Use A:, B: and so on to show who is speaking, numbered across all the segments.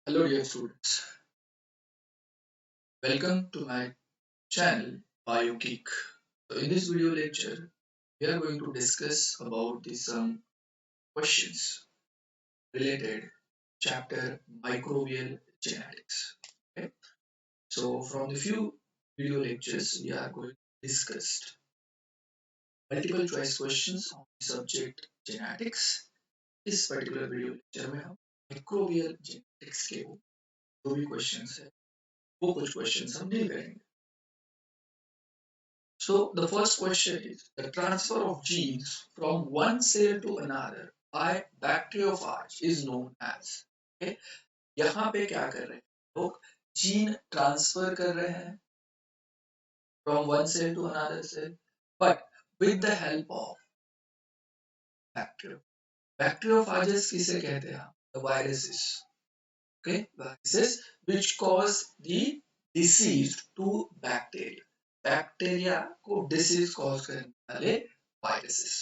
A: Hello dear students, welcome to my channel BioGeek. So in this video lecture, we are going to discuss about some questions related chapter microbial genetics. Okay? So from the few video lectures, we are going to discuss multiple choice questions on the subject genetics. इस particular video lecture में हम microbial genetics के जो भी questions है वो कुछ questions हम deal करेंगे. So the first question is the transfer of genes from one cell to another by bacteriophage is known as. Okay? यहाँ पे क्या कर रहे हैं लोग जीन ट्रांसफर कर रहे हैं from one cell to another cell but with the help of bacteria. Bacteriophages किसे कहते हैं? The viruses. Okay? Viruses which cause the disease to bacteria. Bacteria को डिसीज कॉज करने वाले वायरसेस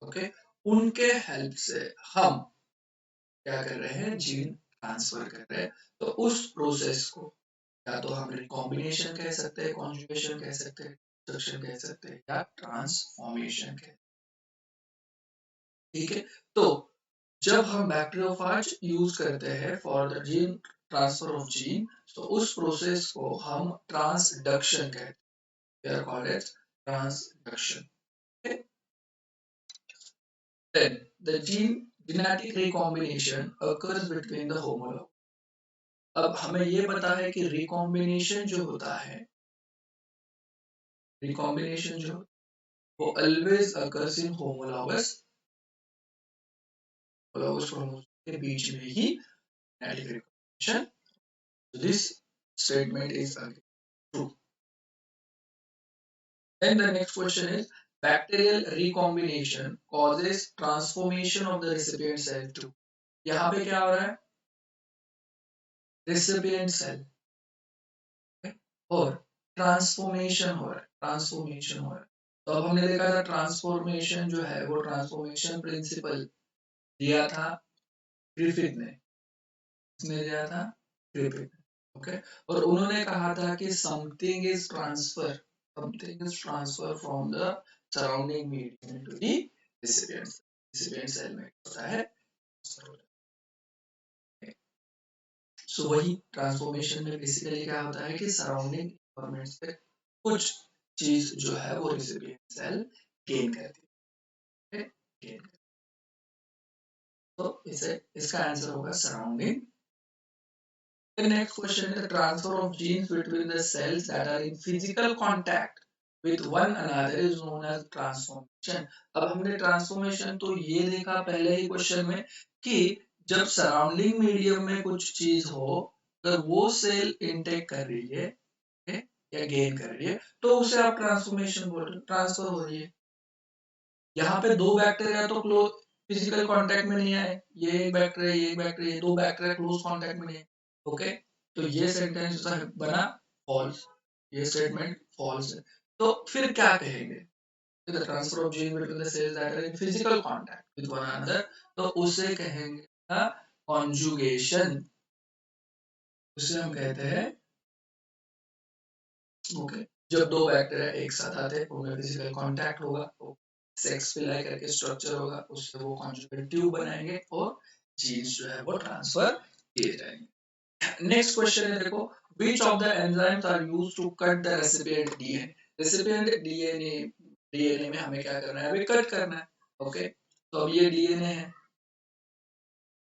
A: ओके उनके हेल्प से हम क्या कर रहे हैं जीन ट्रांसफर कर रहे हैं तो उस प्रोसेस को या तो हम रिकॉम्बिनेशन कह सकते हैं कॉन्जुगेशन कह सकते हैं ट्रांसक्रिप्शन कह सकते हैं या ट्रांसफॉर्मेशन कह ठीक है तो जब हम बैक्टीरियोफाज यूज करते हैं for the gene transfer of gene तो उस प्रोसेस को हम ट्रांसडक्शन कहते हैं they are called as transduction. Okay? Then the genetic recombination occurs between the homolog. अब हमें ये पता है कि रिकॉम्बिनेशन जो होता है रिकॉम्बिनेशन जो वो always occurs in homologous chromosomes के बीच में ही genetic recombination. So this statement is again true. Then the next question is bacterial recombination causes transformation of the recipient cell too. यहाँ पे क्या हो रहा है recipient cell और ट्रांसफॉर्मेशन हो रहा है ट्रांसफॉर्मेशन हो रहा है तो अब हमने देखा था ट्रांसफॉर्मेशन जो है वो ट्रांसफॉर्मेशन प्रिंसिपल दिया था ग्रिफिथ ने इसने दिया था ग्रिफिथ ओके और उन्होंने कहा था कि something is transfer from the surrounding medium to the recipient cell में होता है सो वही ट्रांसफॉर्मेशन में बेसिकली क्या होता है कि सराउंडिंग एनवायरनमेंट से कुछ चीज जो है वो रेसिपिएंट सेल गेन करती है गेन तो इसे इसका आंसर होगा surrounding The next question is the transfer of genes between the cells that are in physical contact with one another is known as transformation. अब हमने ट्रांसफॉर्मेशन तो ये देखा पहले ही क्वेश्चन में कि जब सराउंडिंग मीडियम में कुछ चीज हो अगर वो सेल इनटेक कर रही है या गेन कर रही है तो उसे आप ट्रांसफॉर्मेशन बोल रहे हो ट्रांसफर हो रही है यहाँ पे दो बैक्टीरिया तो क्लोज फिजिकल कांटेक्ट में नहीं आए ये एक बैक्टीरिया ये एक बैक्टीरिया दो बैक्टीरिया क्लोज कांटेक्ट में नहीं ओके तो ये सेंटेंस बना फॉल्स ये स्टेटमेंट फॉल्स है तो फिर क्या कहेंगे the transfer of gene between the cells that are in physical contact with one another तो उसे कहेंगे conjugation उसे हम कहते हैं ओके जब दो बैक्टीरिया एक साथ आते हैं उनमें फिजिकल कांटेक्ट होगा सेक्स पिलाई करके स्ट्रक्चर होगा उससे वो कॉन्जुगेट ट्यूब बनाएंगे और जीन्स जो है वो ट्रांसफर किए जाएंगे नेक्स्ट क्वेश्चन है देखो which of the enzymes are used to cut the recipient DNA recipient DNA में हमें क्या करना है अभी कट करना है ओके तो अब ये DNA है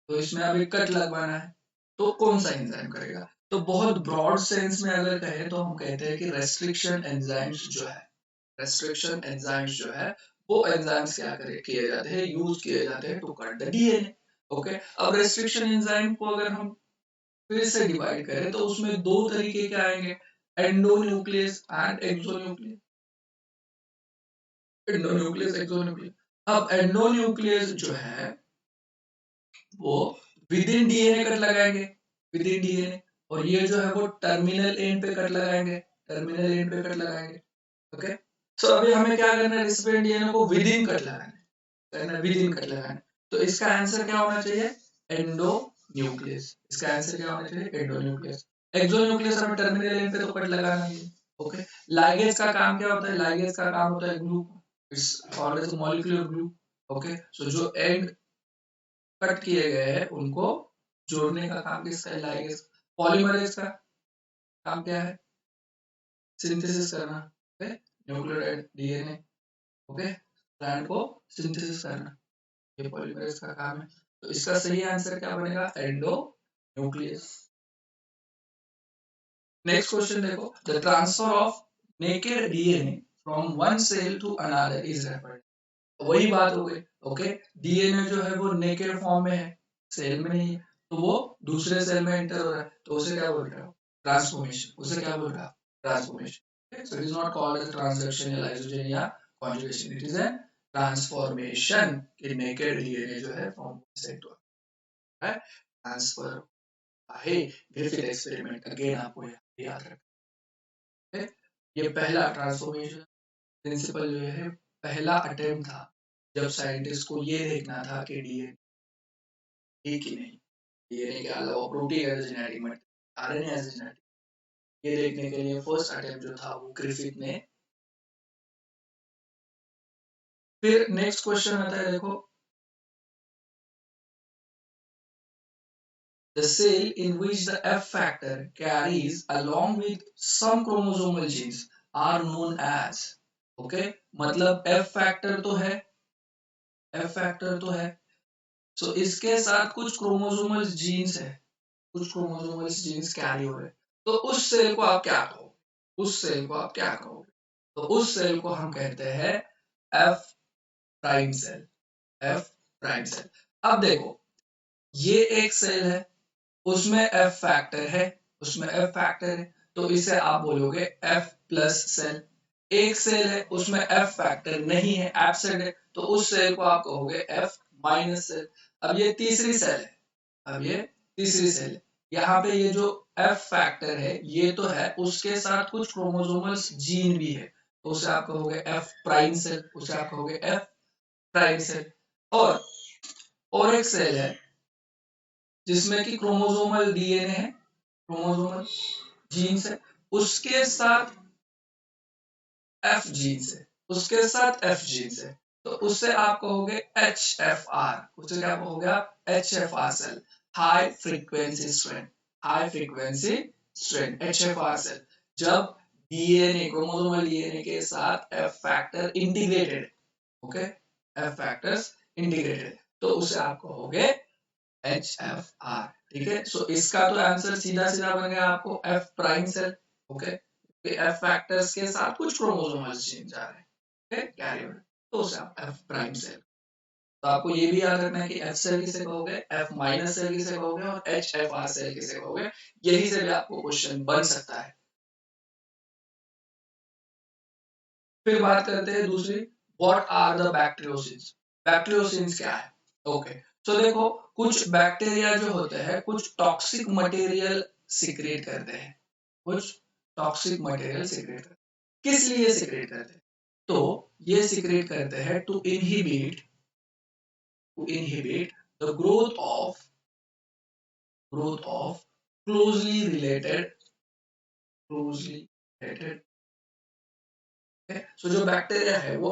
A: तो इसमें अभी कट लगवाना है तो कौन सा एंजाइम करेगा तो बहुत ब्रॉड सेंस में अगर कहें तो हम कहते हैं कि रेस्ट्रिक्शन एंजाइम्स जो है रेस्ट्रिक्शन एंजाइम्स जो है वो एंजाइम्स क्या करे किए जाते हैं यूज किए जाते हैं to cut the DNA okay अब रेस्ट्रिक्शन एंजाइम को अगर हम फिर से डिवाइड करें तो उसमें दो तरीके के आएंगे endonuclease and exonuclease endonuclease exonuclease अब एंडोन्यूक्लियस जो है वो विद इन डीएनए कट लगाएंगे विद इन डीएनए और ये जो है वो टर्मिनल एंड पे कट लगाएंगे टर्मिनल एंड पे कट लगाएंगे ओके सो अभी हमें क्या करना है रेसिपिएंट डीएनए को विद इन कट लगाना है विद इन कट लगाना है तो इसका आंसर क्या होना चाहिए एंडो न्यूक्लियस। इसका आंसर क्या होना चाहिए? एंडोन्यूक्लियस। एक्सोन्यूक्लियस हमें टर्मिनल एंड पे तो कट लगाना ही है। ओके, लाइगेज का काम क्या होता है? लाइगेज का काम होता है glue, it's called as molecular glue. Okay, so जो एंड कट किए गए हैं उनको जोड़ने का काम किसका है? लाइगेज। पॉलीमरेज का काम क्या है? सिंथेसिस करना। Okay, nucleotide DNA, okay, strand को सिंथेसिस करना, ये पॉलीमरेज का काम है। तो इसका सही आंसर क्या बनेगा? Endonuclease. नेक्स्ट क्वेश्चन देखो, the transfer of naked DNA from one cell to another is rapid. वही बात हो गई। ओके, डीएनए जो है वो नेकेड फॉर्म में है, सेल में नहीं है, तो वो दूसरे सेल में एंटर हो रहा है, तो उसे क्या बोल रहा है? ट्रांसफॉर्मेशन। उसे क्या बोल रहा है? Transformation. So it is not called as translation या लाइसोजन या conjugation, it is a transformation कि नेकेड डीएनए जो है from one cell to another transfer है। ग्रिफिथ एक्सपेरिमेंट अगेन आपको याद रखना है। ये पहला ट्रांसफॉर्मेशन प्रिंसिपल जो है, पहला अटेम्प्ट था जब साइंटिस्ट को ये देखना था कि डीएनए ठीक ही नहीं, डीएनए के अलावा protein as genetic material, RNA as genetic, ये देखने के लिए फर्स्ट अटेम्प्ट जो था वो ग्रिफिथ ने। फिर नेक्स्ट क्वेश्चन आता है, देखो, the cell in which the F factor carries along with some chromosomal genes are known as, okay, मतलब F factor तो है, F factor तो है, so इसके साथ कुछ क्रोमोसोमल जीन्स है, कुछ क्रोमोसोमल जीन्स कैरी हो रहे हैं, तो उस सेल को आप क्या कहोगे? उस सेल को आप क्या कहोगे? तो उस सेल को हम कहते हैं F prime cell, F prime cell. अब देखो, ये एक सेल है, उसमें एफ फैक्टर है, उसमें एफ फैक्टर है, तो इसे आप बोलोगे एफ प्लस सेल। एक सेल है, उसमें एफ फैक्टर नहीं है, एब्सेंट है, तो उस सेल को आप कहोगे एफ माइनस सेल। अब ये तीसरी सेल है, अब ये तीसरी सेल है, यहाँ पे ये जो एफ फैक्टर है ये तो है, उसके साथ कुछ क्रोमोसोमल जीन भी है, तो उसे आप कहोगे एफ प्राइम सेल, उसे आप कहोगे एफ प्राइम सेल। और एक सेल है जिसमें कि क्रोमोसोमल डीएनए है, क्रोमोसोमल जीन्स है, उसके साथ एफ जीन्स है, उसके साथ एफ जीन्स है, तो उससे आप कहोगे एच एफ आर, उसे क्या कहोगे आप? H F R cell, high frequency strand, high frequency strand, H F R cell. जब डीएनए, क्रोमोसोमल डीएनए के साथ F factor integrated, okay, F factors integrated, तो उसे आप कहोगे एच एफ आर। ठीक है, सो इसका तो आंसर सीधा सीधा बन गया आपको F prime cell. Okay, F factors के साथ कुछ क्रोमोसोमल चेंज आ रहे हैं, कैरियर, तो उसे आप एफ प्राइम सेल। तो आपको ये भी याद रखना है कि एफ सेल किसे कहोगे, एफ माइनस सेल किसे कहोगे, और एच एफ आर सेल किसे कहोगे। यही से भी आपको क्वेश्चन बन सकता है। फिर बात करते हैं दूसरी, व्हाट आर द बैक्टीरियोसिन्स। बैक्टीरियोसिन्स क्या है? ओके, तो देखो, कुछ बैक्टीरिया जो होते हैं कुछ टॉक्सिक मटेरियल सिक्रेट करते हैं, कुछ टॉक्सिक मटेरियल सिक्रेट करते हैं। किस लिए सिक्रेट करते हैं? तो ये सिक्रेट करते हैं to inhibit the growth of closely related, closely related, so जो बैक्टीरिया है वो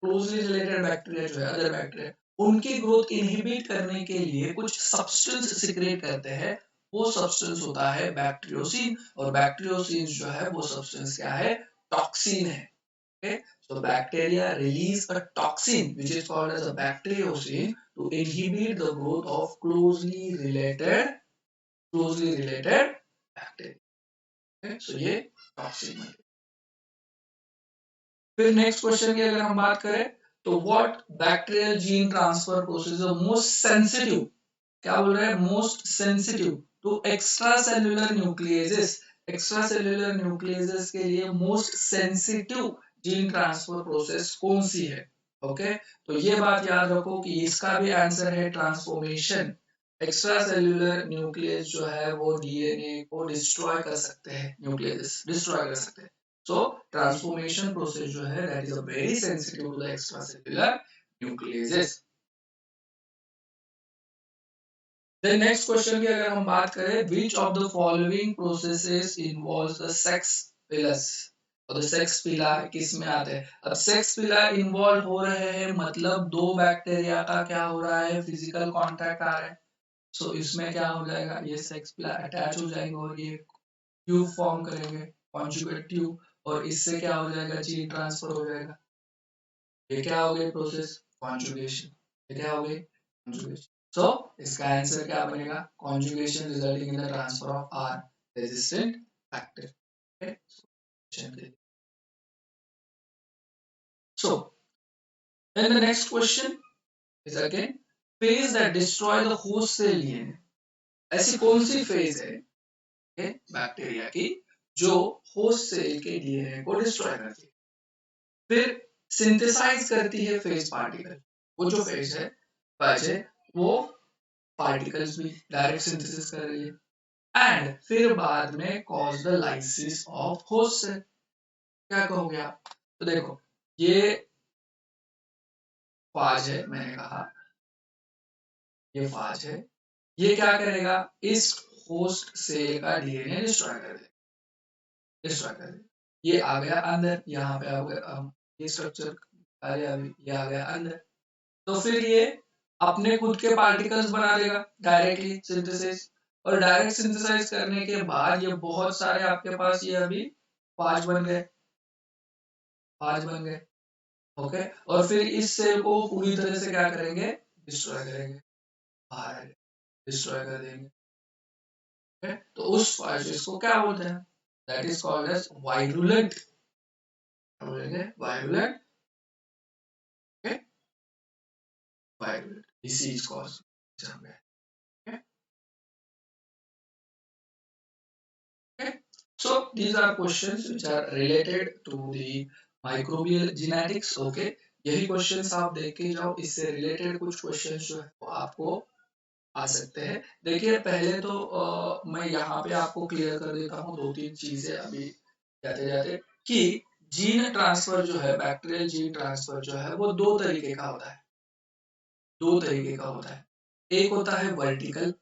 A: क्लोजली रिलेटेड बैक्टीरिया जो है, अदर बैक्टीरिया, उनकी ग्रोथ इनहिबिट करने के लिए कुछ सब्सटेंस सिक्रेट करते हैं। वो सब्सटेंस होता है बैक्टीरियोसिन, और बैक्टीरियोसिन जो है वो सब्सटेंस क्या है? टॉक्सिन है। Okay, so bacteria release a toxin which is called as a bacteriocin to inhibit the growth of closely related bacteria. Okay, so ये टॉक्सिन है। फिर नेक्स्ट क्वेश्चन की अगर हम बात करें, तो what bacterial gene transfer process most sensitive, क्या बोल रहे हैं? Most sensitive to extra cellular nucleases. Extra cellular nucleases के लिए most sensitive gene transfer process कौन सी है? ओके, तो ये बात याद रखो कि इसका भी आंसर है ट्रांसफॉर्मेशन। एक्स्ट्रा सेल्यूलर न्यूक्लियस जो है वो डीएनए को डिस्ट्रॉय कर सकते हैं, न्यूक्लियस डिस्ट्रॉय कर सकते हैं। So transformation process जो है that is a very sensitive to the extracellular nucleases. Then next question की अगर हम बात करें, which of the following processes involves the sex pilus, और द सेक्स पिला किस में आते हैं? अब सेक्स पिला इन्वॉल्व हो रहे हैं मतलब दो बैक्टीरिया का क्या हो रहा है, फिजिकल कांटेक्ट आ रहा है। सो इसमें क्या हो जाएगा, ये सेक्स पिला अटैच हो जाएंगे और ये ट्यूब फॉर्म करेंगे, कॉन्जुगेट ट्यूब, और इससे क्या हो जाएगा, जीन ट्रांसफर हो जाएगा। ये क्या हो गई प्रोसेस, कॉन्जुगेशन। ये क्या हो गई, कॉन्जुगेशन। सो इसका आंसर क्या बनेगा, conjugation resulting in the transfer of R resistant factor. Okay, so then the next question is again, phase that destroy the host cell DNA। ऐसी कौन सी फेज है बैक्टीरिया की जो होस्ट सेल के डीएनए को डिस्ट्रॉय करती है, फिर सिंथेसाइज करती है फेज पार्टिकल। वो जो फेज है है वो पार्टिकल्स भी डायरेक्ट सिंथेसिस कर रही है, एंड फिर बाद में cause the lysis of host cell. क्या कहोगे आप? तो देखो, ये फाज है, मैंने कहा ये फाज है, ये क्या करेगा, इस होस्ट सेल का डीएनए डिस्ट्रॉय कर देगा, डिस्ट्रॉय कर देगा। ये आ गया अंदर, यहाँ पे आ गया ये स्ट्रक्चर, अरे अभी ये आ गया अंदर, तो फिर ये अपने खुद के पार्टिकल्स बना देगा डायरेक्टली सिंथेसिस, और डायरेक्ट सिंथेसाइज करने के बाद ये बहुत सारे आपके पास ये अभी पांच बन गए, पांच बन गए। ओके, और फिर इस सेल को पूरी तरह से क्या करेंगे, डिस्ट्रॉय करेंगे, बाहर डिस्ट्रॉय कर देंगे। ओके, तो उस फाइज को क्या बोलते हैं, that is called as virulent, क्या बोलेंगे, virulent. Okay, virulent disease cause. Okay. Okay. So these are questions which are related to the microbial genetics. Okay. यही क्वेश्चंस आप देख के जाओ, इससे रिलेटेड कुछ क्वेश्चंस जो है वो आपको आ सकते हैं। देखिए पहले तो मैं यहाँ पे आपको क्लियर कर देता हूँ दो तीन चीजें अभी जाते जाते, कि जीन ट्रांसफर जो है, बैक्टीरियल जीन ट्रांसफर जो है वो दो तरीके का होता है, दो तरीके का होता है। एक होता है वर्टिकल,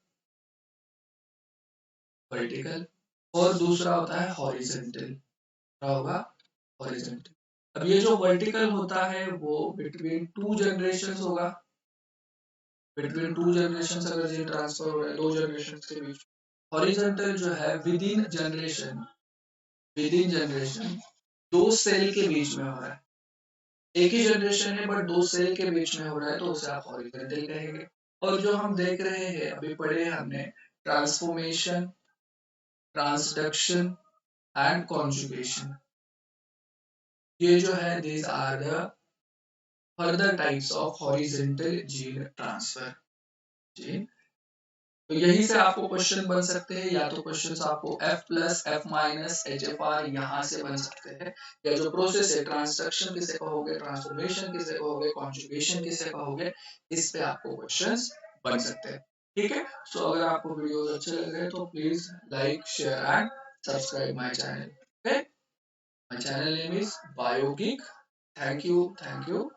A: वर्टिकल, और दूसरा होता है हॉरिजेंटल। क्या होगा, हॉरिजॉन्टल। अब ये जो वर्टिकल होता है वो बिटवीन टू जनरेशन होगा, बिटवीन टू जनरेशन अगर जीन ट्रांसफर हो रहा है दो जनरेशन के बीच। हॉरिजॉन्टल जो है with in generation, with in generation दो सेल के बीच में हो रहा है, एक ही जनरेशन है बट दो सेल के बीच में हो रहा है, तो उसे आप हॉरिजॉन्टल कहेंगे। और जो हम देख रहे हैं अभी पढ़े हमने, ट्रांसफॉर्मेशन, ट्रांसडक्शन एंड कॉन्जुगेशन, ये जो है these are the further types of horizontal gene transfer gene। तो यही से आपको क्वेश्चन बन सकते हैं, या तो क्वेश्चन आपको F plus F minus HFR यहाँ से बन सकते हैं, या जो प्रोसेस है ट्रांसडक्शन किसे कहोगे, ट्रांसफॉर्मेशन किसे कहोगे, कॉन्जुगेशन किसे कहोगे, इस पे आपको क्वेश्चंस बन सकते हैं। ठीक है, सो अगर आपको वीडियो अच्छे लगे तो please like share and subscribe my channel. Okay, my channel name is Biogic. Thank you, thank you.